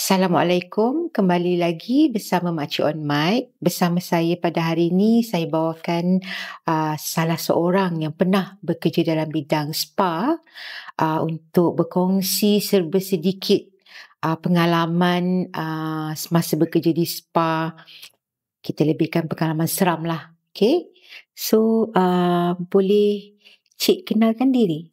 Assalamualaikum, kembali lagi bersama Makcik On Mic. Bersama saya pada hari ini, saya bawakan salah seorang yang pernah bekerja dalam bidang spa untuk berkongsi serba sedikit pengalaman semasa bekerja di spa. Kita lebihkan pengalaman seram lah. Okay? So, boleh Cik kenalkan diri?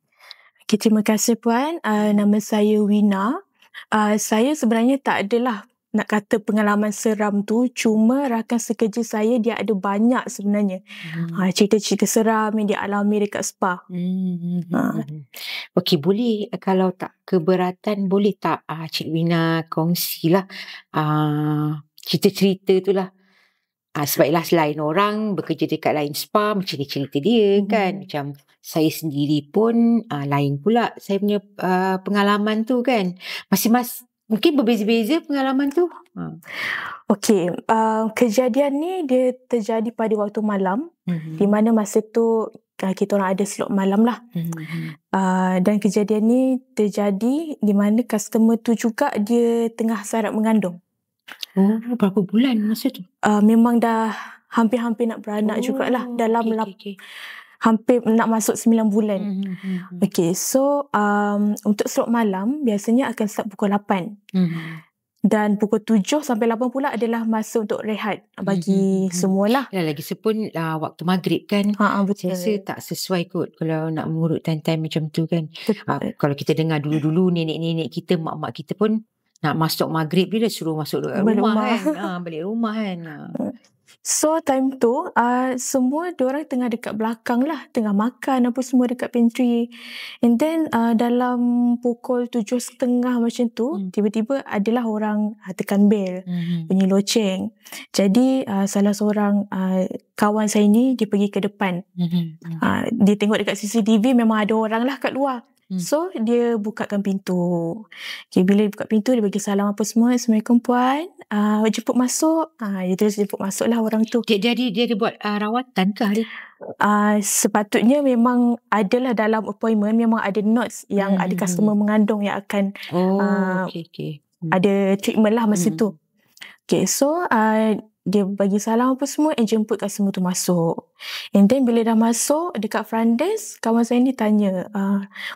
Okay, terima kasih Puan. Nama saya Wina. Saya sebenarnya tak adalah nak kata pengalaman seram tu, cuma rakan sekerja saya dia ada banyak sebenarnya. Cerita-cerita seram yang dia alami dekat spa. Okey, boleh kalau tak keberatan, boleh tak Cik Wina kongsilah cerita-cerita tu lah. Sebab ialah selain orang bekerja dekat lain spa, macam ni cerita dia kan. Macam saya sendiri pun lain pula saya punya pengalaman tu kan. Mungkin berbeza-beza pengalaman tu. Okey, kejadian ni dia terjadi pada waktu malam. Di mana masa tu kita orang ada slot malam lah. Dan kejadian ni terjadi di mana customer tu juga dia tengah syarat mengandung. Oh, berapa bulan masa tu? Memang dah hampir-hampir nak beranak jugalah. Dalam hampir nak masuk 9 bulan. Okay, so untuk slot malam biasanya akan start pukul 8. Dan pukul 7 sampai 8 pula adalah masa untuk rehat bagi semualah. Ya, lagi sepun waktu maghrib kan. Betul. Saya rasa tak sesuai kot kalau nak mengurut time-time macam tu kan. Kalau kita dengar dulu-dulu nenek-nenek kita, mak-mak kita pun nak masuk maghrib dia dah suruh masuk rumah kan. Balik rumah kan. So time tu semua diorang tengah dekat belakang lah, tengah makan apa semua dekat pantry. And then dalam pukul 7.30 macam tu, tiba-tiba adalah orang tekan bel, bunyi loceng. Jadi salah seorang kawan saya ni dia pergi ke depan. Dia tengok dekat CCTV memang ada orang lah kat luar. So dia bukakan pintu. Okay, bila dia buka pintu dia bagi salam apa semua. Assalamualaikum puan, jemput masuk. Dia terus jemput masuk lah orang tu. Dia ada buat rawatan kah dia? Sepatutnya memang adalah dalam appointment memang ada notes yang ada customer mengandung yang akan ada treatment lah masa tu. Okay, so dia bagi salam apa semua and jemput customer tu masuk. And then bila dah masuk dekat front desk, kawan saya ni tanya,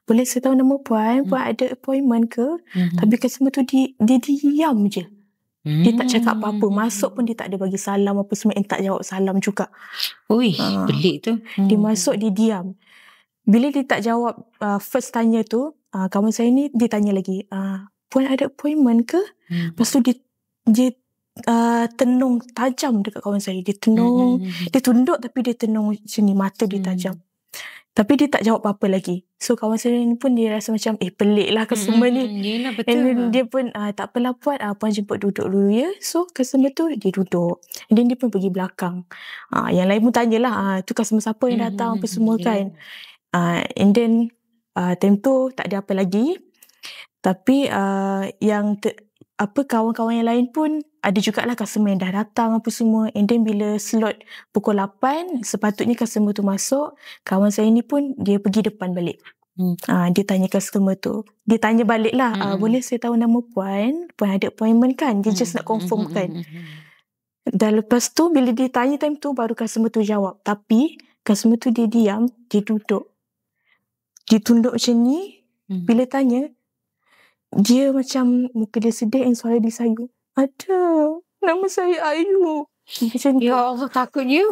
boleh saya tahu nama puan? Puan ada appointment ke? Tapi customer tu dia diam je. Dia tak cakap apa-apa. Masuk pun dia tak ada bagi salam apa semua and tak jawab salam juga. Ui, pelik tu. Dia masuk dia diam. Bila dia tak jawab first tanya tu, kawan saya ni dia tanya lagi, puan ada appointment ke? Lepas tu dia tenung tajam dekat kawan saya. Dia tenung, dia tunduk tapi dia tenung macam ni, mata dia tajam. Tapi dia tak jawab apa-apa lagi. So kawan saya ni pun dia rasa macam pelik lah customer ni. Yelah, betul. And dia pun tak apalah puan, puan jemput duduk dulu ya. So customer tu dia duduk. And then dia pun pergi belakang. Yang lain pun tanyalah, tu customer siapa yang datang apa semua kan. And then time tu tak ada apa lagi. Tapi kawan-kawan yang lain pun ada jugalah customer yang dah datang apa semua. And then bila slot pukul 8 sepatutnya customer tu masuk, kawan saya ni pun dia pergi depan balik. Dia tanya customer tu, dia tanya balik lah, boleh saya tahu nama puan? Puan ada appointment kan? Dia just nak confirm kan. Dan lepas tu bila dia tanya time tu baru customer tu jawab. Tapi customer tu dia diam, dia duduk, dia tunduk macam ni. Bila tanya, dia macam muka dia sedih and suara dia sayu. Ada, nama saya Ayu. Macam tu. Ya Allah, takutnya.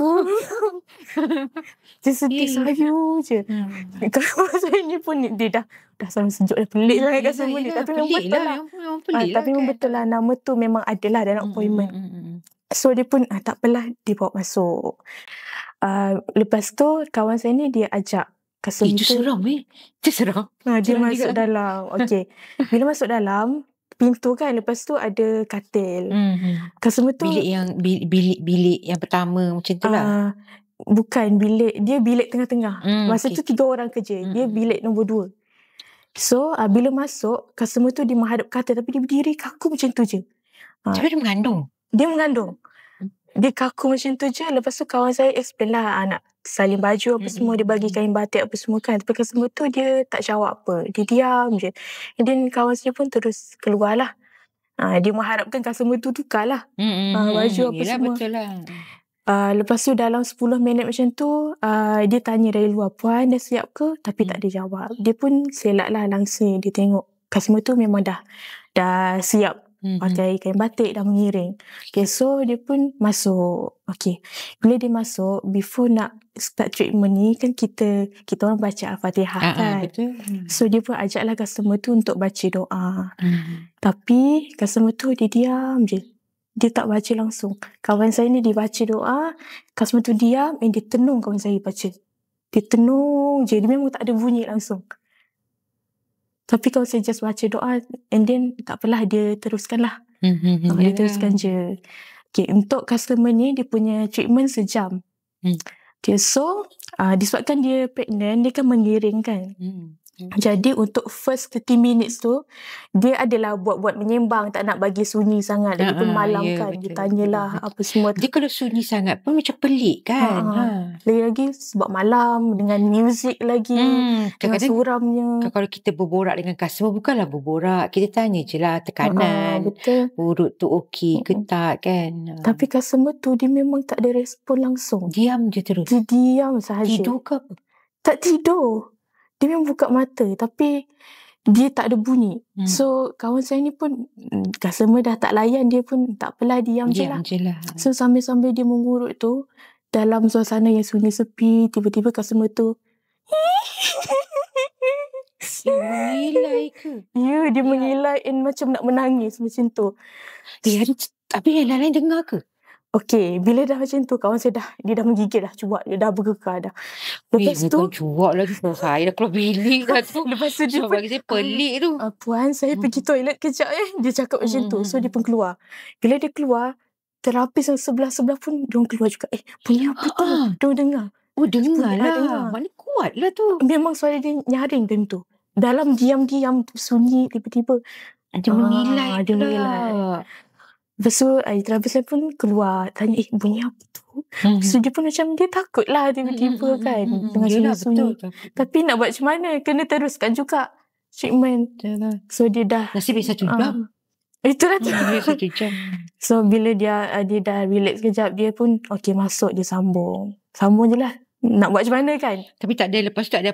Dia sedih sayu je. Kalau saya ni pun dia dah sama sejuk dah, pelik lah kat semua ni. Tapi memang betul lah. Tapi memang betul lah, nama tu memang adalah dalam appointment. So dia pun tak apalah, dia bawa masuk. Lepas tu kawan saya ni dia ajak customer Itu seram Itu seram. Dia masuk dalam. Okay. Bila masuk dalam pintu kan, lepas tu ada katil. Customer tu bilik yang pertama macam tu lah. Bukan bilik, dia bilik tengah-tengah. Masa tu 3 orang kerja. Dia bilik nombor 2. So bila masuk, customer tu dia menghadap katil tapi dia berdiri kaku macam tu je. Tapi dia mengandung. Dia kaku macam tu je. Lepas tu kawan saya explain lah, nak salin baju apa semua, dia bagi kain batik apa semua kan. Tapi customer tu dia tak jawab apa, dia diam je. And then kawan saya pun terus keluar lah. Dia mengharapkan customer tu tukar lah baju apa Yelah, semua. betul lah. Lepas tu dalam 10 minit macam tu, dia tanya dari luar, puan dah siap ke? Tapi tak ada jawab. Dia pun selak lah langsung. Dia tengok customer tu memang dah siap. Pakai kain batik, dah mengiring. Okay, so dia pun masuk. Okay, bila dia masuk, before nak start treatment ni, kan kita orang baca Al-Fatihah kan. Betul. So dia pun ajak lah customer tu untuk baca doa. Tapi customer tu dia diam je. Dia tak baca langsung. Kawan saya ni dia baca doa, customer tu diam, and dia tenung kawan saya baca. Dia tenung je, dia memang tak ada bunyi langsung. Tapi kalau saya just baca doa, and then tak apalah, dia teruskan lah. Dia teruskan je. Okay, untuk customer ni, dia punya treatment sejam. Okay, so disebabkan dia pregnant, dia kan mengiring kan. Jadi untuk first 30 minutes tu, dia adalah buat-buat menyembang, tak nak bagi sunyi sangat. Lagipun malam kan, betul, dia tanyalah betul. Apa semua. Dia kalau sunyi sangat pun macam pelik kan. Lagi-lagi sebab malam, dengan music lagi, dengan suramnya. Kalau kita berborak dengan customer, bukanlah berborak. Kita tanya je lah tekanan, betul. urut tu okey ke tak kan. Tapi customer tu, dia memang tak ada respon langsung. Diam je terus. Dia diam sahaja. Tidur ke apa? Tak tidur. Dia memang buka mata, tapi dia tak ada bunyi. So kawan saya ni pun, customer dah tak layan, dia pun tak apalah, diam je lah. So sambil-sambil dia mengurut tu, dalam suasana yang sunyi sepi, tiba-tiba customer tu mengilai ke? Ya, dia mengilai and macam nak menangis macam tu. Tapi yang lain dengar ke? Okay, bila dah macam tu, kawan saya dia dah menggigil dah, cuak, dia dah bergekar dah. Lepas tu, bukan cuak lagi, saya dah keluar bilik dah tu. Lepas tu dia pun, bagi saya pelik tu. Puan, saya pergi toilet kejap Dia cakap macam tu. So dia pun keluar. Bila dia keluar, terapis yang sebelah-sebelah pun diorang keluar juga. Bunyi apa tu? Diorang dengar. Dengar lah. Mana kuat lah tu. Memang suara dia nyaring time tu. Dalam diam-diam sunyi, tiba-tiba dia mengilai lah. Lepas tu terapis saya pun keluar, tanya bunyi apa tu. So dia pun macam, dia takut lah tiba-tiba kan, dengan sunyi-sunyi. Tapi nak buat macam mana, kena teruskan juga treatment. So dia dah nasib 1 jam. Itulah tu. 1 jam. So bila dia dah relax kejap, dia pun okay, masuk, dia sambung je lah. Nak buat macam mana kan. Tapi tak ada, lepas tu tak ada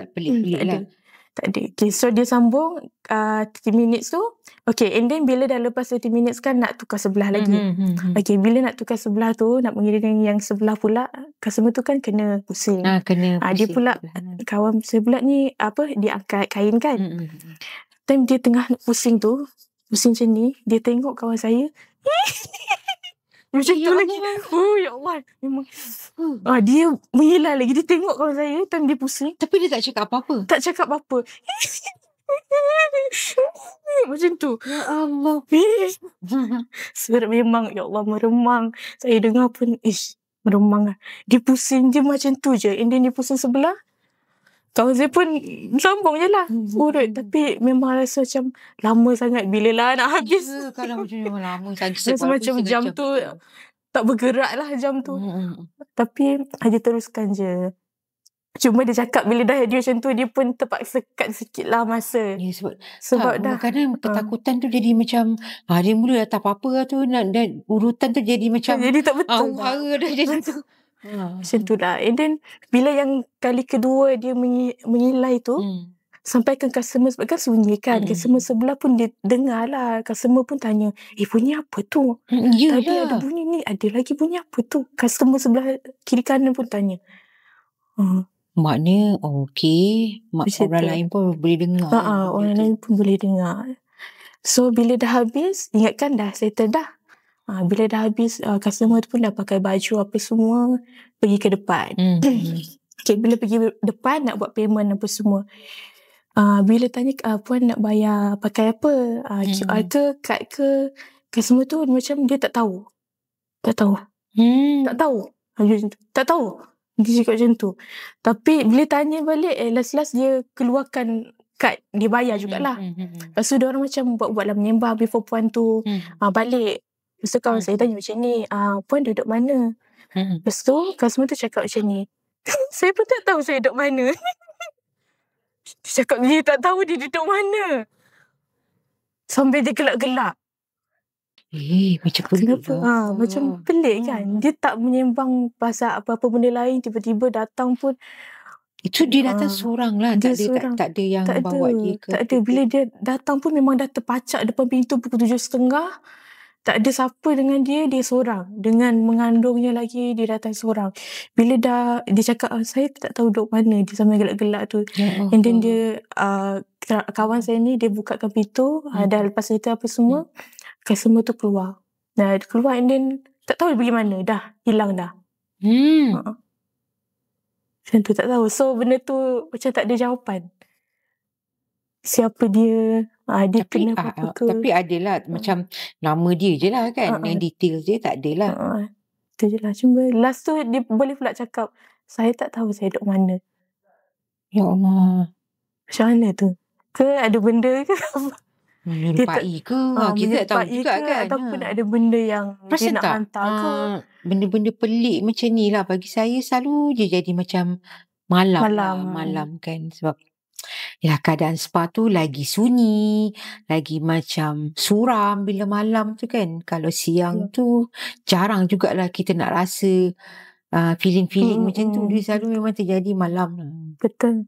pelik-pelik lah. Tak ada. Okay, so dia sambung 30 minutes tu. Okay, and then bila dah lepas 30 minutes kan, nak tukar sebelah lagi. Okay, bila nak tukar sebelah tu, nak mengirim yang sebelah pula, customer tu kan kena pusing. Kena pusing. Dia pula, kawan saya pula ni, dia angkat kain kan. Time dia tengah pusing tu, pusing macam ni, dia tengok kawan saya. Macam tu lagi. Ya Allah. Memang. Dia menghilal lagi. Dia tengok kawan saya time dia pusing. Tapi dia tak cakap apa-apa. Tak cakap apa-apa. Macam tu. Ya Allah. Suara memang, ya Allah, meremang. Saya dengar pun, meremang lah. Dia pusing je macam tu je. And then dia pusing sebelah. Kawan saya pun sambung je lah. Urut. Tapi memang rasa macam lama sangat. Bila lah nak habis. Kalau macam memang lama sangat. Rasa macam jam tu tak bergerak lah jam tu. Tapi dia teruskan je. Cuma dia cakap bila dah dia macam tu, dia pun terpaksa cut sikit lah masa. Ya, sebab dah. Kadang ketakutan tu jadi macam, dia mula tak apa-apa lah tu. Dan urutan tu jadi macam. Jadi tak betul. Dah jadi tu. Macam tu lah. And then bila yang kali kedua dia mengilai tu, sampaikan customer, sebab kan sunyi kan. Customer sebelah pun dia dengar lah. Customer pun tanya, bunyi apa tu? Tadi ada bunyi ni, ada lagi bunyi apa tu? Customer sebelah kiri kanan pun tanya. Maknanya okey, orang lain pun boleh dengar. Orang lain pun boleh dengar. So bila dah habis, ingatkan dah settle dah. Bila dah habis, customer tu pun dah pakai baju apa semua, pergi ke depan. Okay, bila pergi depan nak buat payment apa semua. Bila tanya, puan nak bayar pakai apa? QR ke, kad ke? Customer tu macam dia tak tahu. Tak tahu. Tak tahu. Dia cakap macam tu. Tapi bila tanya balik, last-last dia keluarkan kad. Dia bayar jugalah. Lepas tu diorang macam buat-buatlah menyembah before puan tu balik. Lepas tu kawan saya tanya macam ni, puan duduk mana? Lepas tu customer tu cakap macam ni. Saya pun tak tahu saya duduk mana. Dia cakap dia tak tahu dia duduk mana. Sambil dia gelak-gelak. Macam pelik Kenapa? lah. Macam pelik kan. Dia tak menyembang pasal apa-apa benda lain. Tiba-tiba datang pun. Itu dia datang seorang lah. Dia Tak ada, seorang. tak ada yang Tak bawa ada. dia ke. Tak ada. Bila dia datang pun memang dah terpacak depan pintu pukul 7.30. Tak ada siapa dengan dia. Dia seorang. Dengan mengandungnya lagi, dia datang seorang. Bila dah, dia cakap, saya tak tahu duduk mana. Dia sambil gelak-gelak tu. And then dia, kawan saya ni, dia bukakan pintu. Dah lepas cerita apa semua. Customer tu keluar. Nah, dia keluar and then tak tahu dia pergi mana. Dah, hilang dah. Macam tu, tak tahu. So, benda tu macam tak ada jawapan. Siapa dia? Dia kena apa ke? Tapi adalah macam nama dia je lah kan. Yang details dia tak adalah. Itu je lah. Cuma last tu dia boleh pula cakap, saya tak tahu saya duduk mana. Ya Allah. Macam mana tu? Ke ada benda ke? Menyerupai ke? Kita tak tahu juga kan. Ataupun ada benda yang Perasan dia nak tak? hantar ke? Benda-benda pelik macam ni lah. Bagi saya selalu je jadi macam malam kan. Sebab ya, keadaan spa tu lagi sunyi, lagi macam suram bila malam tu kan. Kalau siang tu jarang jugalah kita nak rasa feeling macam tu. Dia selalu memang terjadi malam. Betul.